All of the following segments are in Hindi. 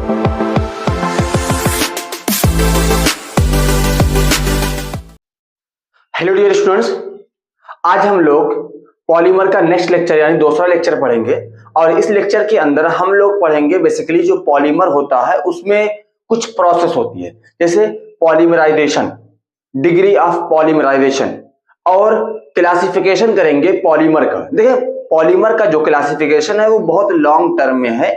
हेलो डियर स्टूडेंट्स, आज हम लोग पॉलीमर का नेक्स्ट लेक्चर यानी दूसरा लेक्चर पढ़ेंगे। और इस लेक्चर के अंदर हम लोग पढ़ेंगे बेसिकली जो पॉलीमर होता है उसमें कुछ प्रोसेस होती है, जैसे पॉलीमराइजेशन, डिग्री ऑफ पॉलीमराइजेशन और क्लासिफिकेशन करेंगे पॉलीमर का। देखिए पॉलीमर का जो क्लासिफिकेशन है वो बहुत लॉन्ग टर्म में है,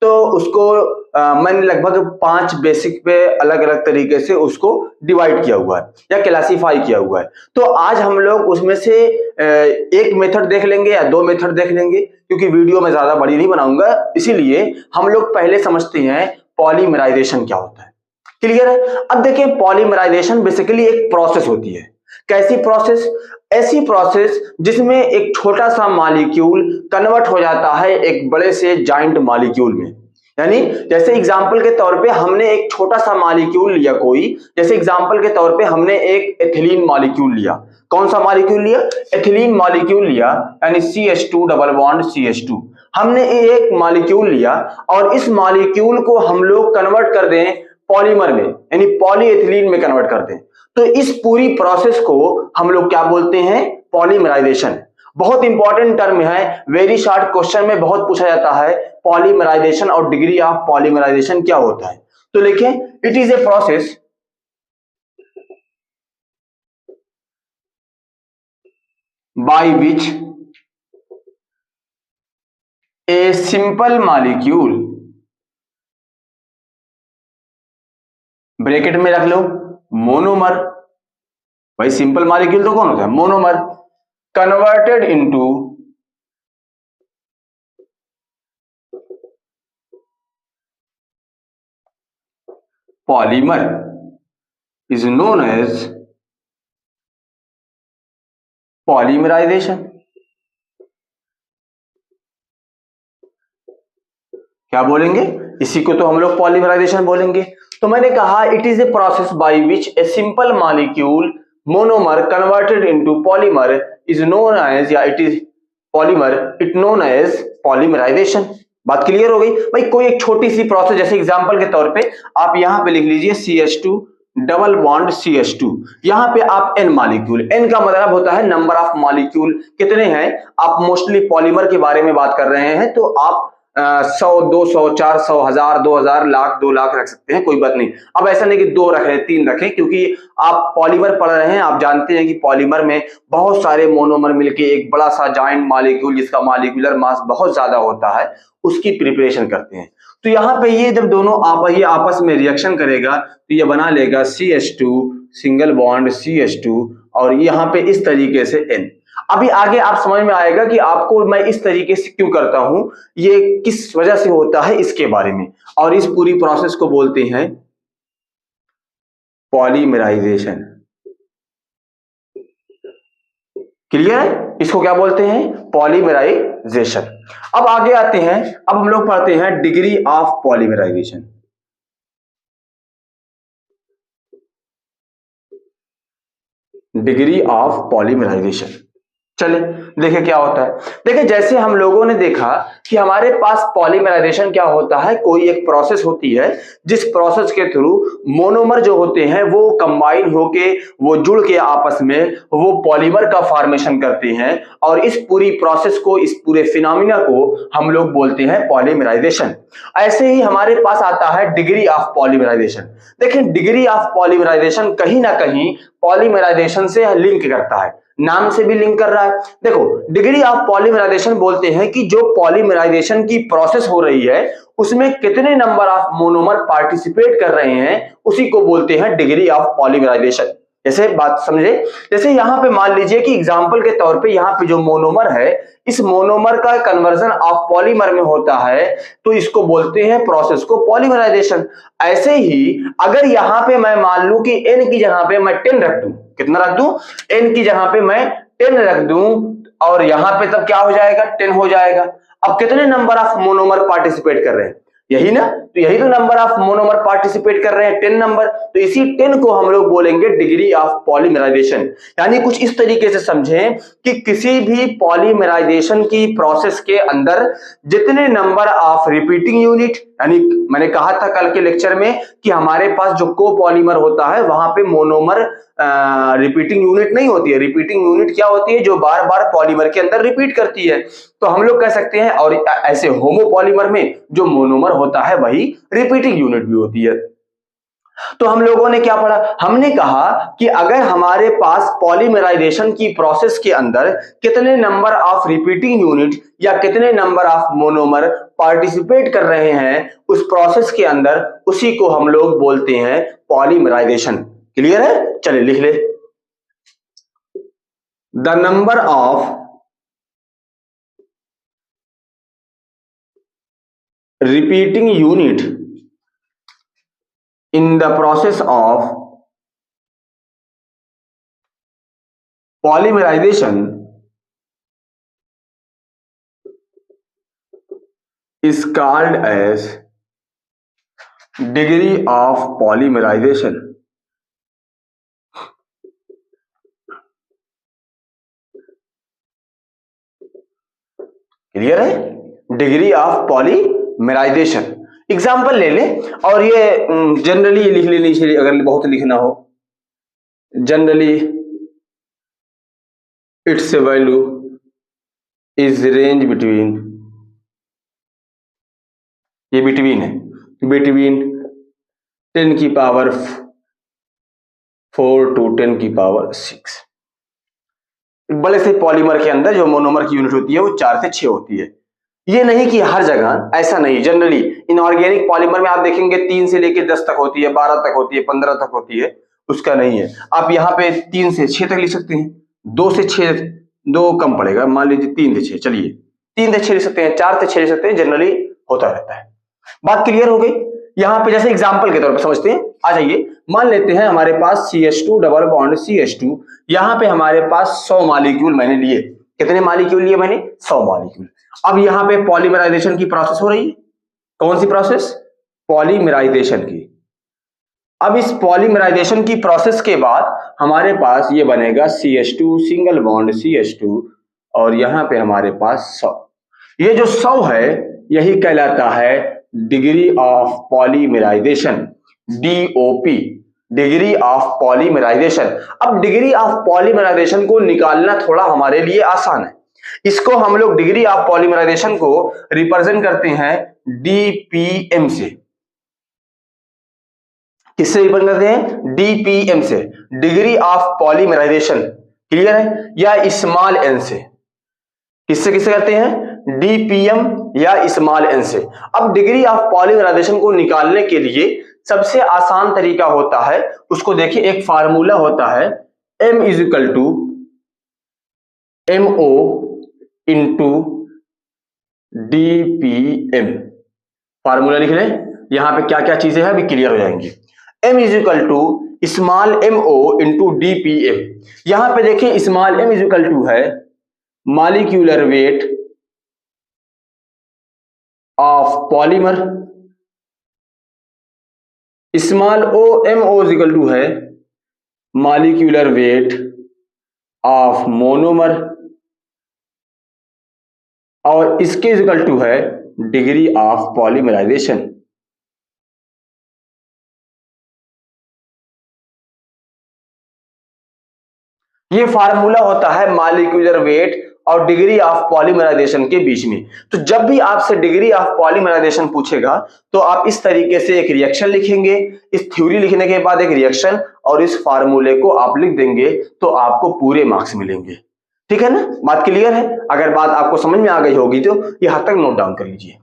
तो उसको मैंने लगभग 5 बेसिक पे अलग अलग तरीके से उसको डिवाइड किया हुआ है या क्लासिफाई किया हुआ है। तो आज हम लोग उसमें से एक मेथड देख लेंगे या 2 मेथड देख लेंगे, क्योंकि वीडियो में ज्यादा बड़ी नहीं बनाऊंगा, इसीलिए हम लोग पहले समझते हैं पॉलीमराइजेशन क्या होता है। क्लियर है? अब देखिए पॉलीमराइजेशन बेसिकली एक प्रोसेस होती है। कैसी प्रोसेस? ऐसी प्रोसेस जिसमें एक छोटा सा मॉलिक्यूल कन्वर्ट हो जाता है एक बड़े से जाइंट मॉलिक्यूल में। यानी जैसे एग्जांपल के तौर पे हमने एक छोटा सा मॉलिक्यूल लिया कोई, जैसे एग्जांपल के तौर पे हमने एक एथिलीन मॉलिक्यूल लिया। कौन सा मॉलिक्यूल लिया? एथिलीन मॉलिक्यूल लिया, यानी CH2 डबल बॉन्ड CH2। हमने एक मॉलिक्यूल लिया और इस मॉलिक्यूल को हम लोग कन्वर्ट कर दें पॉलीमर में, यानी पॉलीएथिलीन में कन्वर्ट कर दें, तो इस पूरी प्रोसेस को हम लोग क्या बोलते हैं? पॉलीमराइजेशन। बहुत इंपॉर्टेंट टर्म है, वेरी शॉर्ट क्वेश्चन में बहुत पूछा जाता है पॉलीमराइजेशन और डिग्री ऑफ पॉलीमराइजेशन क्या होता है। तो लिखें, it is a process by which a simple molecule, bracket में रख लो मोनोमर, भाई सिंपल मॉलिक्यूल तो कौन होता है? Monomer, converted into polymer is known as polymerization। क्या बोलेंगे? इसी को तो हम लोग पॉलीमराइजेशन बोलेंगे। तो मैंने कहा it is a process by which a simple molecule monomer converted into polymer is known as, या it is polymer, it known as polymerization. बात क्लियर हो गई? भाई कोई एक छोटी सी प्रोसेस, जैसे एग्जांपल के तौर पे आप यहां पे लिख लीजिए CH2 डबल बॉन्ड CH2, यहां पे आप n मॉलिक्यूल, n का मतलब होता है नंबर ऑफ मॉलिक्यूल कितने हैं। आप मोस्टली पॉलीमर के बारे में बात कर रहे हैं, तो आप 100, 200, 400, 1000, 2000, लाख, 2 लाख रख सकते हैं, कोई बात नहीं। अब ऐसा नहीं कि 2 रखें, 3 रखें, क्योंकि आप पॉलीमर पढ़ रहे हैं, आप जानते हैं कि पॉलीमर में बहुत सारे मोनोमर मिलके एक बड़ा सा जाइंट मॉलिक्यूल जिसका मॉलिक्यूलर मास बहुत ज्यादा होता है उसकी प्रिपरेशन करते हैं। तो यहाँ पे ये जब दोनों ये आपस में रिएक्शन करेगा तो ये बना लेगा CH2 सिंगल बॉन्ड CH2, और यहाँ पे इस तरीके से N। अभी आगे आप समझ में आएगा कि आपको मैं इस तरीके से क्यों करता हूं, ये किस वजह से होता है इसके बारे में। और इस पूरी प्रोसेस को बोलते हैं पॉलीमराइजेशन। क्लियर है? इसको क्या बोलते हैं? पॉलीमराइजेशन। अब आगे आते हैं, अब हम लोग पढ़ते हैं degree of polymerisation. Degree of polymerisation, चलिए देखिए क्या होता है। देखिए जैसे हम लोगों ने देखा कि हमारे पास पॉलीमराइजेशन क्या होता है, कोई एक प्रोसेस होती है जिस प्रोसेस के थ्रू मोनोमर जो होते हैं वो कंबाइन होके, वो जुड़ के आपस में वो पॉलीमर का फॉर्मेशन करते हैं, और इस पूरी प्रोसेस को, इस पूरे फिनोमिना को हम लोग बोलते हैं पॉलीमराइजेशन। ऐसे ही हमारे पास आता है डिग्री ऑफ पॉलीमराइजेशन। देखिए डिग्री ऑफ पॉलीमराइजेशन कहीं ना कहीं पॉलीमराइजेशन से लिंक करता है, नाम से भी लिंक कर रहा है। देखो डिग्री ऑफ पॉलीमराइजेशन बोलते हैं कि जो पॉलीमराइजेशन की प्रोसेस हो रही है उसमें कितने नंबर ऑफ मोनोमर पार्टिसिपेट कर रहे हैं, उसी को बोलते हैं डिग्री ऑफ पॉलीमराइजेशन। जैसे बात समझे, जैसे यहां पे मान लीजिए कि एग्जांपल के तौर पे यहां पे जो मोनोमर है, इस मोनोमर का कन्वर्जन ऑफ पॉलीमर में होता है, तो इसको बोलते हैं प्रोसेस को पॉलीमराइजेशन। ऐसे ही अगर यहां पे मैं मान लूं कि n की जगह पे मैं 10 रख दूं, कितना रख दूं? n की जगह पे मैं 10 रख दूं, और यहां पे तब क्या हो जाएगा? 10 हो जाएगा। अब कितने नंबर ऑफ मोनोमर पार्टिसिपेट कर रहे हैं? यही ना, तो यही तो नंबर ऑफ मोनोमर पार्टिसिपेट कर रहे हैं, 10 नंबर। तो इसी 10 को हम लोग बोलेंगे डिग्री ऑफ पॉलीमराइजेशन। यानी कुछ इस तरीके से समझें कि किसी भी पॉलीमराइजेशन की प्रोसेस के अंदर जितने नंबर ऑफ रिपीटिंग यूनिट, यानी मैंने कहा था कल के लेक्चर में कि हमारे पास जो कोपॉलीमर होता है वहां पे मोनोमर रिपीटिंग यूनिट नहीं होती है। रिपीटिंग यूनिट क्या होती है? जो बार बार पॉलीमर के अंदर रिपीट करती है। तो हम लोग कह सकते हैं, और ऐसे होमोपॉलीमर में जो मोनोमर होता है वही रिपीटिंग यूनिट भी होती है। तो हम लोगों ने क्या पढ़ा? हमने कहा कि अगर हमारे पास पॉलीमराइजेशन की प्रोसेस के अंदर कितने नंबर ऑफ रिपीटिंग यूनिट या कितने नंबर ऑफ मोनोमर पार्टिसिपेट कर रहे हैं उस प्रोसेस के अंदर, उसी को हम लोग बोलते हैं पॉलीमराइजेशन। क्लियर है? चलिए लिख ले। The number of repeating unit in the process of polymerization is called as degree of polymerization। Clear है? Degree of polymerization. एग्जाम्पल ले ले, और ये जनरली लिख लेनी चाहिए अगर बहुत लिखना हो। Generally it's value is range between, ये बिटवीन है, बिटवीन 10 की पावर 4 to 10 की पावर 6। बड़े से पॉलीमर के अंदर जो मोनोमर की यूनिट होती है वो 4 से 6 होती है। ये नहीं कि हर जगह, ऐसा नहीं। जनरली इनऑर्गेनिक पॉलीमर में आप देखेंगे 3 से लेकर 10 तक होती है, 12 तक होती है, 15 तक होती है, उसका नहीं है। आप यहाँ पे 3 से 6 तक लिख सकते हैं, 2 से 6, 2 कम पड़ेगा, मान लीजिए 3 से 6, चलिए 3 से 6 लिख सकते हैं, 4 से 6 लिख सकते हैं, जनरली होता रहता है। बात क्लियर हो गई? यहाँ पे जैसे एग्जाम्पल के तौर पे समझते हैं, आ जाइए। मान लेते हैं हमारे पास CH2 डबल बॉन्ड CH2, यहाँ पे हमारे पास 100 मॉलिक्यूल मैंने लिए। कितने मॉलिक्यूल लिए मैंने? 100 मॉलिक्यूल। अब यहाँ पे पॉलीमराइजेशन की प्रोसेस हो रही है। कौन सी प्रोसेस? पॉलीमराइजेशन की। अब इस पॉलीमराइजेशन की प्रोसेस के बाद हमारे पास ये बनेगा CH2 सिंगल बॉन्ड CH2, और यहाँ पे हमारे पास 100। ये जो 100 है यही कहलाता है degree of polymerisation, DOP, degree of polymerisation. अब डिग्री ऑफ पॉलीमराइजेशन को निकालना थोड़ा हमारे लिए आसान है। इसको हम लोग डिग्री ऑफ पॉलीमराइजेशन को रिप्रेजेंट करते हैं DPM से। किससे रिप्रेजेंट करते हैं? DPM से, डिग्री ऑफ पॉलीमराइजेशन। क्लियर है? या स्मॉल n से। किससे किससे करते हैं? DPM या स्मॉल n से। अब डिग्री ऑफ पॉलीमराइजेशन को निकालने के लिए सबसे आसान तरीका होता है, उसको देखिए, एक फार्मूला होता है M is equal to MO into DPM। Formula लिख लें, यहां पे क्या क्या चीजें हैं अभी क्लियर हो जाएंगी। M is equal to small MO into DPM। यहां पे देखिए small m is equal to है molecular weight of polymer, small MO is equal to है मॉलिक्यूलर वेट ऑफ मोनोमर, और इसके इज इक्वल टू है डिग्री ऑफ पॉलीमराइजेशन। ये फार्मूला होता है मॉलिक्यूलर वेट और डिग्री ऑफ पॉलीमराइजेशन के बीच में। तो जब भी आपसे डिग्री ऑफ पॉलीमराइजेशन पूछेगा तो आप इस तरीके से एक रिएक्शन लिखेंगे, इस थ्योरी लिखने के बाद एक रिएक्शन, और इस फार्मूले को आप लिख देंगे तो आपको पूरे मार्क्स मिलेंगे। ठीक है ना? बात क्लियर है? अगर बात आपको समझ में आ गई होगी तो यहां तक नोट डाउन कर लीजिए।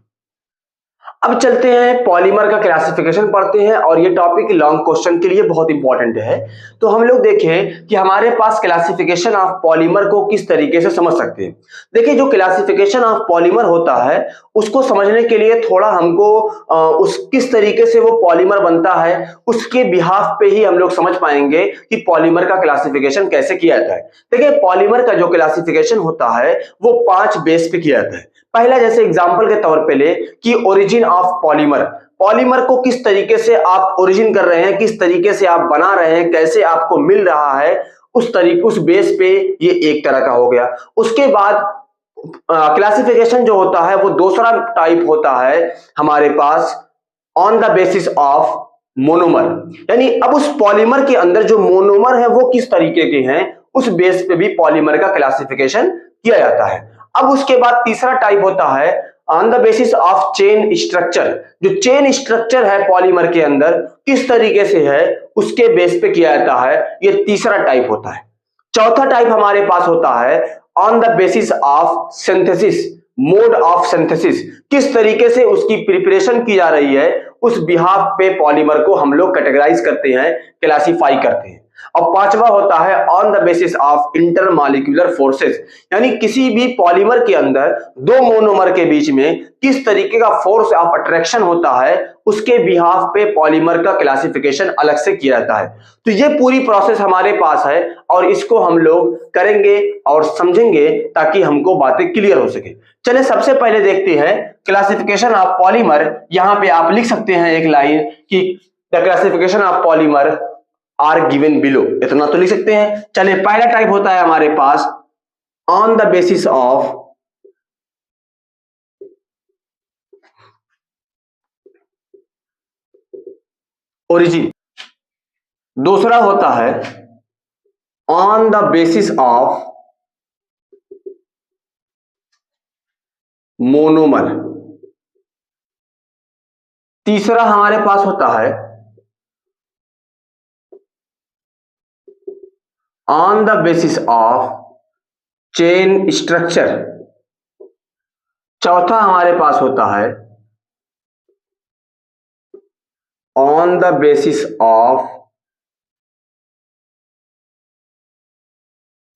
अब चलते हैं पॉलीमर का क्लासिफिकेशन पढ़ते हैं, और ये टॉपिक लॉन्ग क्वेश्चन के लिए बहुत इंपॉर्टेंट है। तो हम लोग देखें कि हमारे पास क्लासिफिकेशन ऑफ पॉलीमर को किस तरीके से समझ सकते हैं। देखिए, जो क्लासिफिकेशन ऑफ पॉलीमर होता है उसको समझने के लिए थोड़ा हमको उस किस तरीके से वो पॉलीमर बनता है उसके बिहाफ पे ही हम लोग समझ पाएंगे कि पॉलीमर का क्लासिफिकेशन कैसे किया जाता है। देखिए, पॉलीमर का जो क्लासिफिकेशन होता है वो 5 बेस पे किया जाता है। पहला, जैसे एग्जांपल के तौर पे ले कि ओरिजिन ऑफ पॉलीमर, पॉलीमर को किस तरीके से आप ओरिजिन कर रहे हैं, किस तरीके से आप बना रहे हैं, कैसे आपको मिल रहा है, उस तरीके, उस बेस पे ये एक तरह का हो गया। उसके बाद क्लासिफिकेशन जो होता है वो दूसरा टाइप होता है हमारे pass on the basis of monomer, यानी अब उस पॉलीमर के अंदर जो मोनोमर है वो किस तरीके के हैं, उस बेस पे भी पॉलीमर का क्लासिफिकेशन किया जाता है। अब उसके बाद तीसरा टाइप होता है on the basis of chain structure. जो चेन स्ट्रक्चर है पॉलीमर के अंदर किस तरीके से है उसके बेस पे किया जाता है, ये तीसरा टाइप होता है। चौथा टाइप हमारे पास होता है on the basis of synthesis, mode of synthesis, किस तरीके से उसकी प्रिपरेशन की जा रही है उस बिहाफ पे पॉलीमर को हम लोग कैटेगराइज करते हैं, क्लासिफाई करते हैं। और पांचवा होता है on the basis of intermolecular forces, यानी किसी भी पॉलीमर के अंदर दो मोनोमर के बीच में किस तरीके का फोर्स ऑफ अट्रैक्शन होता है उसके बिहाफ पे पॉलीमर का क्लासिफिकेशन अलग से किया जाता है। तो ये पूरी प्रोसेस हमारे पास है और इसको हम लोग करेंगे और समझेंगे ताकि हमको बातें क्लियर हो सके। चलिए सबसे पहले देखते हैं क्लासिफिकेशन ऑफ पॉलीमर। यहां पे आप लिख सकते हैं एक लाइन कि the classification of polymer are given below, इतना तो लिख सकते हैं। चलिए पहला टाइप होता है हमारे pass on the basis of origin, दूसरा होता है on the basis of monomer, तीसरा हमारे पास होता है on the basis of chain structure, चौथा हमारे पास होता है on the basis of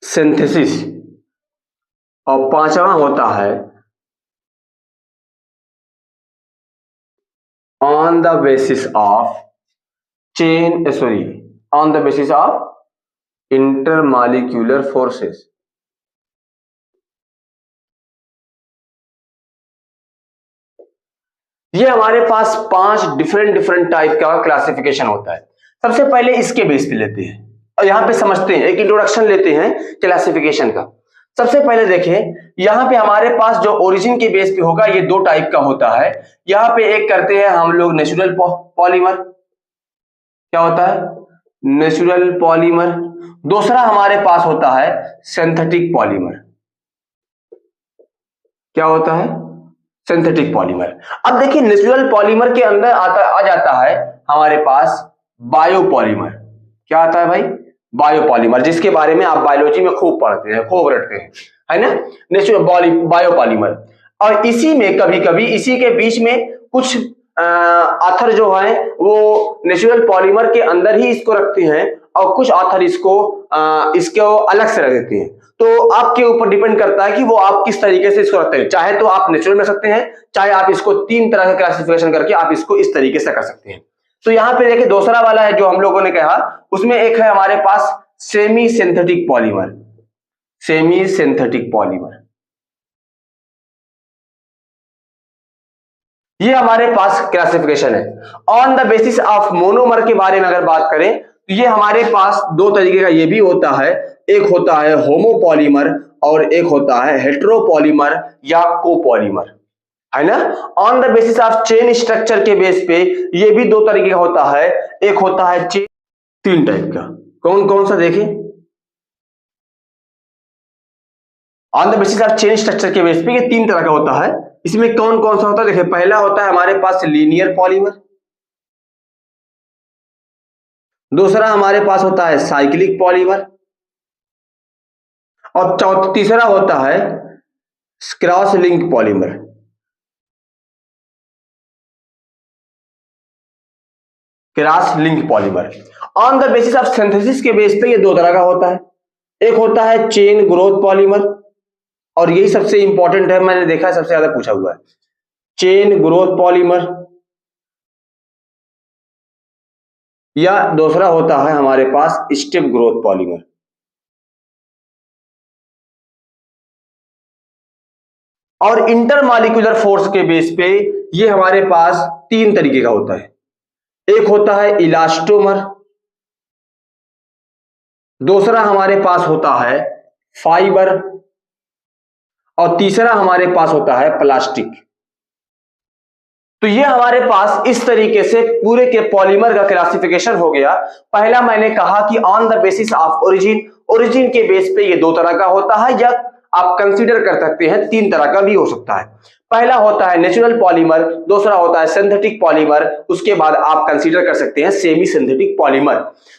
synthesis, और पांचवा होता है on the basis of on the basis of intermolecular forces. ये हमारे पास 5 डिफरेंट टाइप का क्लासिफिकेशन होता है। सबसे पहले इसके बेस पे लेते हैं और यहां पे समझते हैं, एक इंट्रोडक्शन लेते हैं क्लासिफिकेशन का। सबसे पहले देखें यहां पे हमारे पास जो ओरिजिन के बेस पे होगा ये 2 टाइप का होता है। यहां पे एक करते हैं हम लोग नेचुरल पॉलीमर, क्या होता है नेचुरल पॉलीमर। दूसरा हमारे पास होता है सिंथेटिक पॉलीमर, क्या होता है सिंथेटिक पॉलीमर। अब देखिए नेचुरल पॉलीमर के अंदर आ जाता है हमारे पास बायोपॉलीमर। क्या आता है भाई बायोपॉलीमर, जिसके बारे में आप बायोलॉजी में खूब पढ़ते हैं, खूब रटते हैं, है ना, नेचुरल बायोपॉलीमर। और इसी में कभी कभी इसी के बीच में कुछ ऑथर जो है वो नेचुरल पॉलीमर के अंदर ही इसको रखते हैं और कुछ ऑथर इसको अलग से रख देते हैं। तो आपके ऊपर डिपेंड करता है कि वो आप किस तरीके से इसको रखते हैं। चाहे तो आप नेचुरल में रख सकते हैं, चाहे आप इसको 3 तरह का क्लासिफिकेशन करके आप इसको इस तरीके से कर सकते हैं। तो यहां पे देखिए दूसरा वाला है जो हम लोगों ने कहा, उसमें एक है हमारे पास semi synthetic polymer, semi synthetic polymer. ये हमारे पास क्लासिफिकेशन है। On the basis of monomer के बारे में अगर बात करें तो ये हमारे पास 2 तरीके का ये भी होता है, एक होता है होमोपॉलीमर और एक होता है हेटेरोपॉलीमर या कोपॉलीमर, है ना। On the basis of chain structure के बेस पे ये भी 2 तरीके का होता है, एक होता है चेन, 3 टाइप का। कौन कौन सा देखें, on the basis of chain structure के बेस पे ये 3 तरह का होता है। इसमें कौन कौन सा होता है देखिए, पहला होता है हमारे पास लीनियर पॉलीमर, दूसरा हमारे पास होता है साइक्लिक पॉलीमर और तीसरा होता है cross link polymer. Cross link polymer on the basis of synthesis के बेस पे ये 2 तरह का होता है, एक होता है चेन ग्रोथ पॉलीमर और यही सबसे इंपॉर्टेंट है, मैंने देखा है सबसे ज्यादा पूछा हुआ है, चेन ग्रोथ पॉलीमर। या दूसरा होता है हमारे पास स्टेप ग्रोथ पॉलीमर। और इंटरमॉलिक्यूलर फोर्स के बेस पे ये हमारे पास 3 तरीके का होता है, एक होता है इलास्टोमर, दूसरा हमारे पास होता है फाइबर और तीसरा हमारे पास होता है प्लास्टिक। तो ये हमारे पास इस तरीके से पूरे के पॉलीमर का क्लासिफिकेशन हो गया। पहला मैंने कहा कि on the basis of origin, origin के बेस पे ये दो तरह का होता है, या आप कंसीडर कर सकते हैं तीन तरह का भी हो सकता है। पहला होता है नेचुरल पॉलीमर, दूसरा होता है सिंथेटिक पॉलीमर, उसके बाद आप कंसीडर कर सकते हैं सेमी सिंथेटिक पॉलीमर।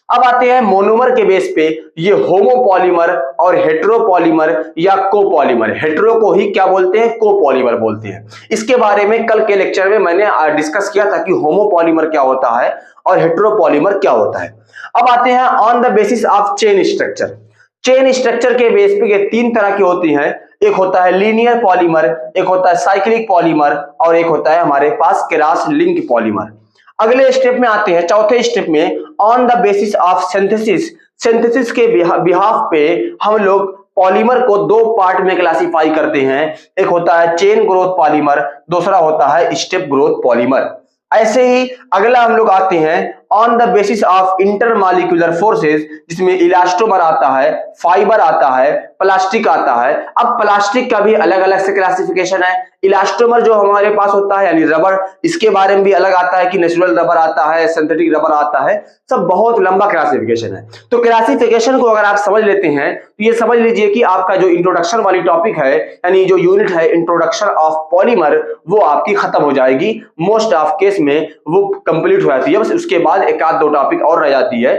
अब आते हैं मोनोमर के बेस पे, ये होमोपॉलीमर और हेटेरोपॉलीमर या कोपॉलीमर। हेटेरो को ही क्या बोलते हैं, कोपॉलीमर बोलते हैं। इसके बारे में कल के लेक्चर में मैंने डिस्कस किया था कि होमोपॉलीमर क्या होता है और हेटेरोपॉलीमर क्या होता है। अब आते हैं on the basis of chain structure. Chain structure के बेस पे ये तीन तरह की होती हैं, एक होता है लीनियर पॉलीमर, एक होता है साइक्लिक पॉलीमर और एक होता है हमारे पास क्रॉस लिंक पॉलीमर। अगले स्टेप में आते हैं, चौथे स्टेप में on the basis of synthesis. Synthesis के बिहाफ पे हम लोग पॉलीमर को दो पार्ट में क्लासिफाई करते हैं, एक होता है चेन ग्रोथ पॉलीमर, दूसरा होता है स्टेप ग्रोथ पॉलीमर। ऐसे ही अगला हम लोग आते हैं on the basis of intermolecular forces, जिसमें इलास्टोमर आता है, फाइबर आता है, प्लास्टिक आता है। अब प्लास्टिक का भी अलग अलग से क्लासिफिकेशन है। इलास्टोमर जो हमारे पास होता है यानी रबर, इसके बारे में भी अलग आता है कि नेचुरल रबर आता है, सिंथेटिक रबर आता है, सब बहुत लंबा क्लासिफिकेशन है। तो क्लासिफिकेशन को अगर आप समझ लेते हैं तो ये समझ लीजिए कि आपका जो इंट्रोडक्शन वाली टॉपिक है, यानी जो यूनिट है इंट्रोडक्शन ऑफ पॉलीमर, वो आपकी खत्म हो जाएगी। मोस्ट ऑफ केस में वो कंप्लीट हो जाती है, बस उसके बाद एक आध दो टॉपिक और रह जाती है,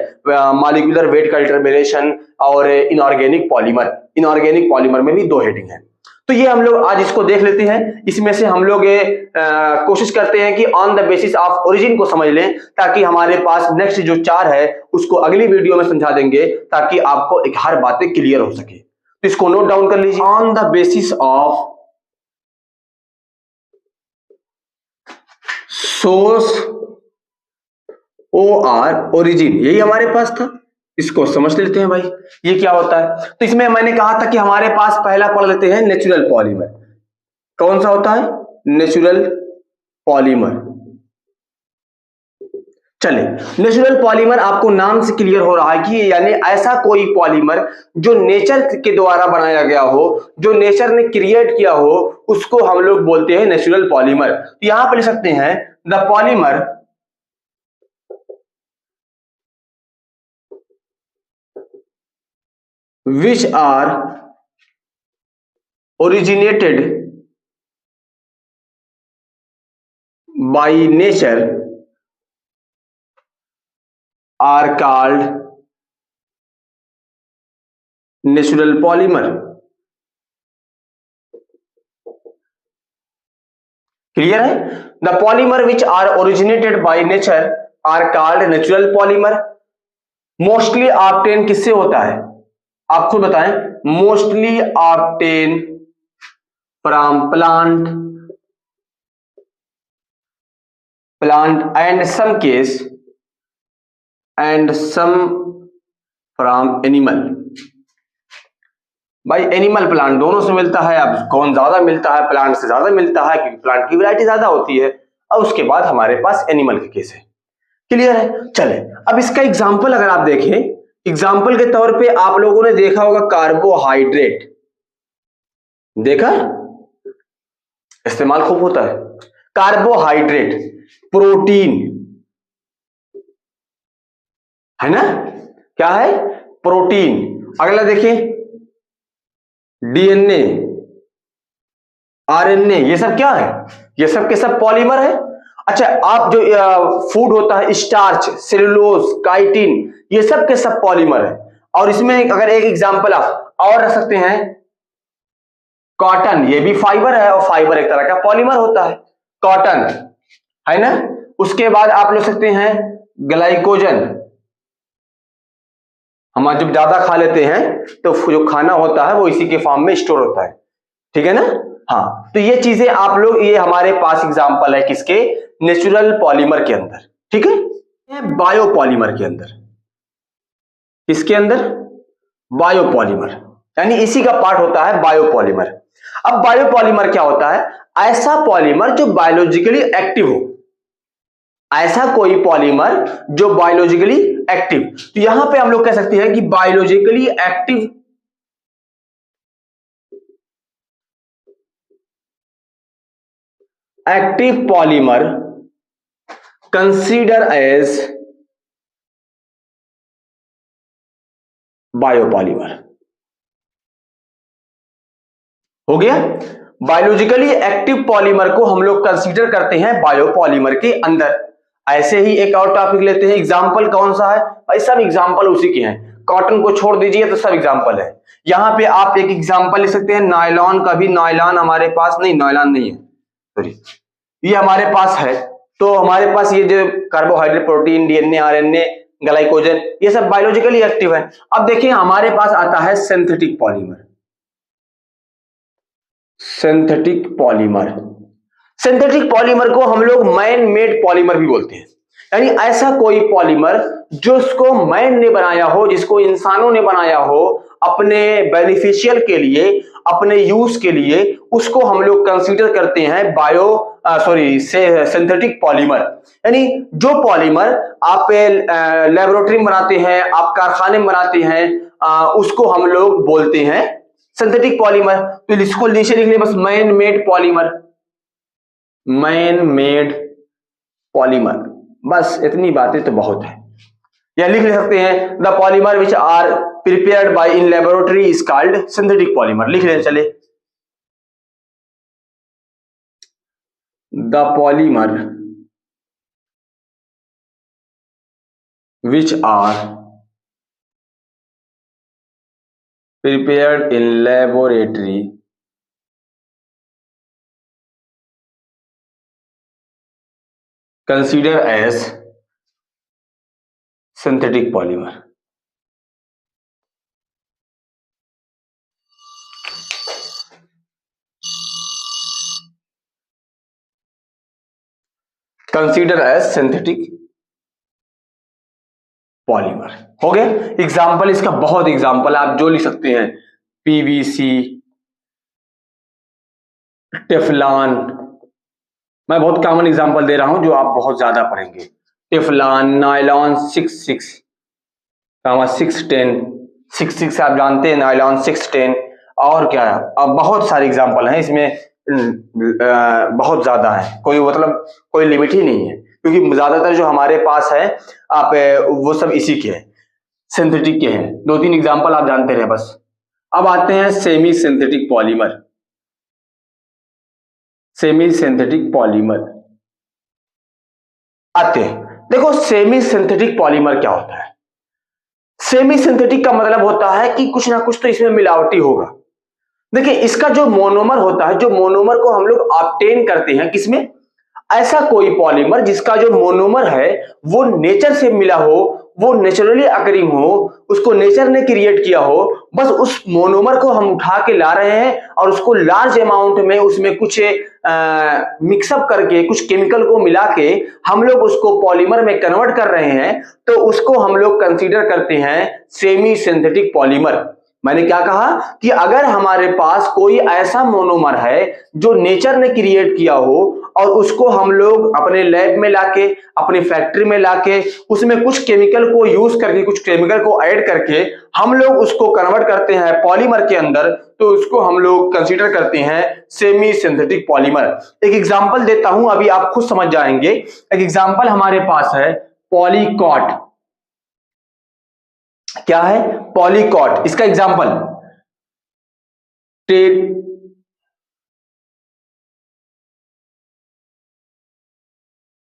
मॉलिक्यूलर वेट का डिटरमिनेशन और इनऑर्गेनिक पॉलीमर। इनऑर्गेनिक पॉलीमर में भी दो हेडिंग है। तो ये हम लोग आज इसको देख लेते हैं। इसमें से हम लोग कोशिश करते हैं कि on the basis of origin को समझ लें, ताकि हमारे पास नेक्स्ट जो चार है उसको अगली वीडियो में समझा देंगे, ताकि आपको एक हर बातें क्लियर हो सके। तो इसको नोट डाउन कर लीजिए। On the basis of source OR origin, यही हमारे पास था, इसको समझ लेते हैं भाई ये क्या होता है। तो इसमें मैंने कहा था कि हमारे पास पहला पढ़ लेते हैं नेचुरल पॉलीमर। कौन सा होता है, नेचुरल पॉलीमर। चले, नेचुरल पॉलीमर आपको नाम से क्लियर हो रहा है कि यानी ऐसा कोई पॉलीमर जो नेचर के द्वारा बनाया गया हो, जो नेचर ने क्रिएट किया हो, उसको हम लोग बोलते हैं नेचुरल पॉलीमर। तो यहां पर लिख सकते हैं the polymer which are originated by nature are called natural polymer। Clear है? The polymer which are originated by nature are called natural polymer. Mostly obtain किससे होता है, आप खुद बताएं। Mostly obtain from plant and some case and some from animal. भाई एनिमल प्लांट दोनों से मिलता है। अब कौन ज्यादा मिलता है, प्लांट से ज्यादा मिलता है क्योंकि प्लांट की वैरायटी ज्यादा होती है। और उसके बाद हमारे पास एनिमल के केस है। क्लियर है? चले, अब इसका एग्जांपल अगर आप देखें, एग्जांपल के तौर पे आप लोगों ने देखा होगा कार्बोहाइड्रेट, देखा इस्तेमाल खूब होता है। कार्बोहाइड्रेट, प्रोटीन है ना, क्या है, प्रोटीन। अगला देखिए DNA, RNA, ये सब क्या है, ये सब के सब पॉलीमर है। अच्छा, आप जो फूड होता है, स्टार्च, सेलुलोज, काइटिन, ये सब के सब पॉलीमर है। और इसमें अगर एक एग्जांपल आप और रख सकते हैं, कॉटन, ये भी फाइबर है और फाइबर एक तरह का पॉलीमर होता है, कॉटन है ना। उसके बाद आप ले सकते हैं ग्लाइकोजन, हम जब ज्यादा खा लेते हैं तो जो खाना होता है वो इसी के फॉर्म में स्टोर होता है, ठीक है ना। हाँ, तो ये चीजें आप लोग, ये हमारे पास एग्जांपल है किसके, नेचुरल पॉलीमर के अंदर, ठीक है। बायोपॉलीमर के अंदर, इसके अंदर बायोपॉलीमर, यानी इसी का पार्ट होता है बायोपॉलीमर। अब बायोपॉलीमर क्या होता है, ऐसा पॉलीमर जो बायोलॉजिकली एक्टिव हो, ऐसा कोई पॉलीमर जो बायोलॉजिकली एक्टिव। तो यहां पे हम लोग कह सकते हैं कि biologically active active polymer consider as biopolymer. हो गया। बायोलॉजिकली एक्टिव पॉलीमर को हम लोग कंसीडर करते हैं बायोपॉलीमर के अंदर। ऐसे ही एक और टॉपिक लेते हैं, एग्जाम्पल कौन सा है भाई, सब एग्जाम्पल उसी के हैं, कॉटन को छोड़ दीजिए तो सब एग्जाम्पल है। यहां पे आप एक एग्जाम्पल ले सकते हैं नायलॉन का भी, नायलॉन हमारे पास नहीं, नायलॉन नहीं है सॉरी, ये हमारे पास है। तो हमारे पास ये जो carbohydrate, protein, DNA, RNA, glycogen, ये सब बायोलॉजिकली एक्टिव है। अब देखिए हमारे पास आता है synthetic polymer. Synthetic polymer, synthetic polymer को हम लोग मैन मेड पॉलीमर भी बोलते हैं, यानी ऐसा कोई पॉलीमर जो उसको मैन ने बनाया हो, जिसको इंसानों ने बनाया हो अपने बेनिफिशियल के लिए, अपने यूज के लिए, उसको हम लोग कंसीडर करते हैं सिंथेटिक पॉलीमर। यानी जो पॉलीमर आप लेबोरेटरी में बनाते हैं, आप कारखाने में बनाते हैं, उसको हम लोग बोलते हैं सिंथेटिक पॉलीमर। तो इसको नीचे लिख लिया बस, man made polymer, man made polymer, बस इतनी बातें तो बहुत है। या लिख ले सकते हैं the polymer which are prepared by in laboratory is called synthetic polymer, लिख लें चले। The polymer which are prepared in laboratory consider as synthetic polymer। Consider as synthetic polymer. हो गया। एग्जाम्पल इसका बहुत एग्जाम्पल आप जो लिख सकते हैं, पीवीसी, टेफलॉन, मैं बहुत कॉमन एग्जाम्पल दे रहा हूं जो आप बहुत ज्यादा पढ़ेंगे। टेफलॉन, नायलॉन 610 आप जानते हैं, नायलॉन 610, और क्या है, अब बहुत सारे एग्जाम्पल हैं इसमें, बहुत ज्यादा है, कोई मतलब कोई लिमिट ही नहीं है, क्योंकि ज्यादातर जो हमारे पास है आप वो सब इसी के हैं, सिंथेटिक के हैं। 2-3 एग्जाम्पल आप जानते रहे बस। अब आते हैं semi synthetic polymer. Semi synthetic polymer आते हैं। देखो सेमी सिंथेटिक पॉलीमर क्या होता है। सेमी सिंथेटिक का मतलब होता है कि कुछ ना कुछ तो इसमें मिलावटी होगा। देखिए इसका जो मोनोमर होता है, जो मोनोमर को हम लोग ऑब्टेन करते हैं किसमें, ऐसा कोई पॉलीमर जिसका जो मोनोमर है वो नेचर से मिला हो, वो नेचुरली अकरिंग हो, उसको नेचर ने क्रिएट किया हो, बस उस मोनोमर को हम उठा के ला रहे हैं और उसको लार्ज अमाउंट में उसमें कुछ मिक्सअप करके, कुछ केमिकल को मिला के हम लोग उसको पॉलीमर में कन्वर्ट कर रहे हैं, तो उसको हम लोग कंसीडर करते हैं सेमी सिंथेटिक पॉलीमर। मैंने क्या कहा कि अगर हमारे पास कोई ऐसा मोनोमर है जो नेचर ने क्रिएट किया हो और उसको हम लोग अपने लैब में लाके, अपनी फैक्ट्री में लाके, उसमें कुछ केमिकल को यूज करके, कुछ केमिकल को ऐड करके हम लोग उसको कन्वर्ट करते हैं पॉलीमर के अंदर, तो उसको हम लोग कंसीडर करते हैं सेमी सिंथेटिक पॉलीमर। एक एग्जांपल देता हूं, अभी आप खुद समझ जाएंगे। एक एग्जांपल हमारे पास है पॉलीकॉट। क्या है? पॉलीकॉट। इसका एग्जांपल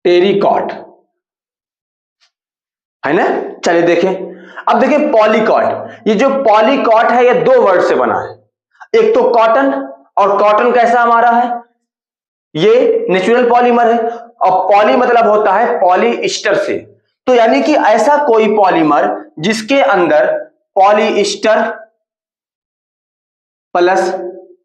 टेरिकॉट है ना। चलिए देखें, अब देखें पॉलीकॉट। ये जो पॉलीकॉट है ये 2 वर्ड से बना है, एक तो कॉटन, और कॉटन कैसा हमारा है, ये नेचुरल पॉलीमर है, और पॉली मतलब होता है पॉलीइस्टर से। तो यानी कि ऐसा कोई पॉलीमर जिसके अंदर पॉलीइस्टर प्लस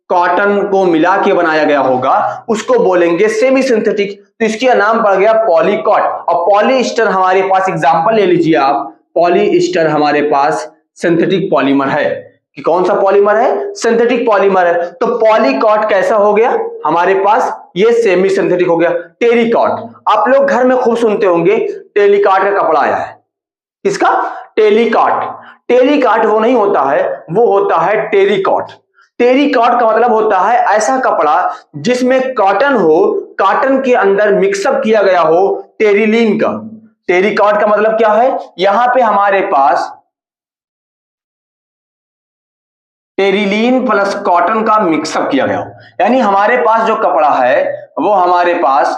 कॉटन को मिला के बनाया गया होगा, उसको बोलेंगे सेमी सिंथेटिक। तो इसका नाम पड़ गया पॉलीकॉट। और पॉलीइस्टर हमारे पास एग्जांपल ले लीजिए आप, पॉलीइस्टर हमारे पास सिंथेटिक पॉलीमर है। कि कौन सा पॉलीमर है? सिंथेटिक पॉलीमर है। तो पॉलीकॉट कैसा हो गया हमारे पास, ये सेमी सिंथेटिक हो गया। टेरिकॉट, आप लोग घर में खूब सुनते होंगे, टेलिकॉट का कपड़ा आया है। किसका? टेलिकॉट। टेलिकॉट वो नहीं होता है, वो होता है टेरिकॉट। टेरिकॉट का मतलब होता है ऐसा कपड़ा जिसमें कॉटन हो, कॉटन के अंदर मिक्सअप किया गया हो टेरिलीन का। टेरिकॉट का मतलब क्या है, यहां पे हमारे पास टेरिलीन प्लस कॉटन का मिक्सअप किया गया हो, यानी हमारे पास जो कपड़ा है वो हमारे पास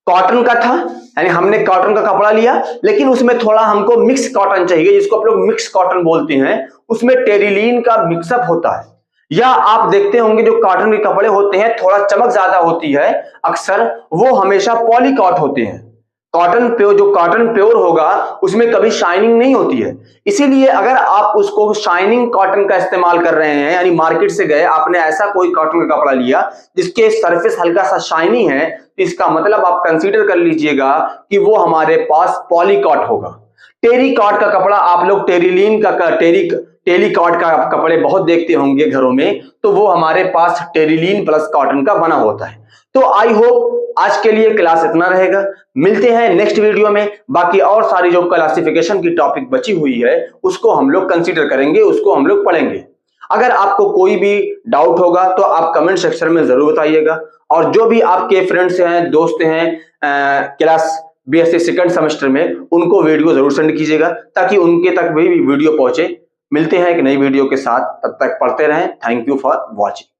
कॉटन का था, यानी हमने कॉटन का कपड़ा लिया, लेकिन उसमें थोड़ा हमको मिक्स कॉटन चाहिए, जिसको आप लोग मिक्स कॉटन बोलते हैं, उसमें टेरिलीन का मिक्सअप होता है। या आप देखते होंगे जो कॉटन के कपड़े होते हैं थोड़ा चमक ज्यादा होती है, अक्सर वो हमेशा पॉलीकॉट होते हैं। कॉटन प्योर, जो कॉटन प्योर होगा उसमें कभी शाइनिंग नहीं होती है। इसीलिए अगर आप उसको शाइनिंग कॉटन का इस्तेमाल कर रहे हैं, यानी मार्केट से गए आपने ऐसा कोई कॉटन का कपड़ा लिया जिसके सरफेस हल्का सा शाइनी है, तो इसका मतलब आप कंसीडर कर लीजिएगा कि वो हमारे पास पॉलीकॉट होगा। टेरिकॉट का कपड़ा आप लोग टेरिलीन का टेरिकॉट का कपड़े बहुत देखते होंगे घरों में, तो वो हमारे पास टेरिलीन प्लस कॉटन का बना होता है। तो आई होप आज के लिए क्लास इतना रहेगा, मिलते हैं नेक्स्ट वीडियो में। बाकी और सारी जो क्लासिफिकेशन की टॉपिक बची हुई है उसको हम लोग कंसीडर करेंगे, उसको हम लोग पढ़ेंगे। अगर आपको कोई भी डाउट होगा तो आप कमेंट सेक्शन में जरूर बताइएगा, और जो भी आपके फ्रेंड्स हैं, दोस्त हैं क्लास बीएससी सेकंड सेमेस्टर में, उनको वीडियो जरूर सेंड कीजिएगा ताकि उनके तक भी वीडियो पहुंचे। मिलते हैं एक नई वीडियो के साथ, तब तक पढ़ते रहें। Thank you for watching.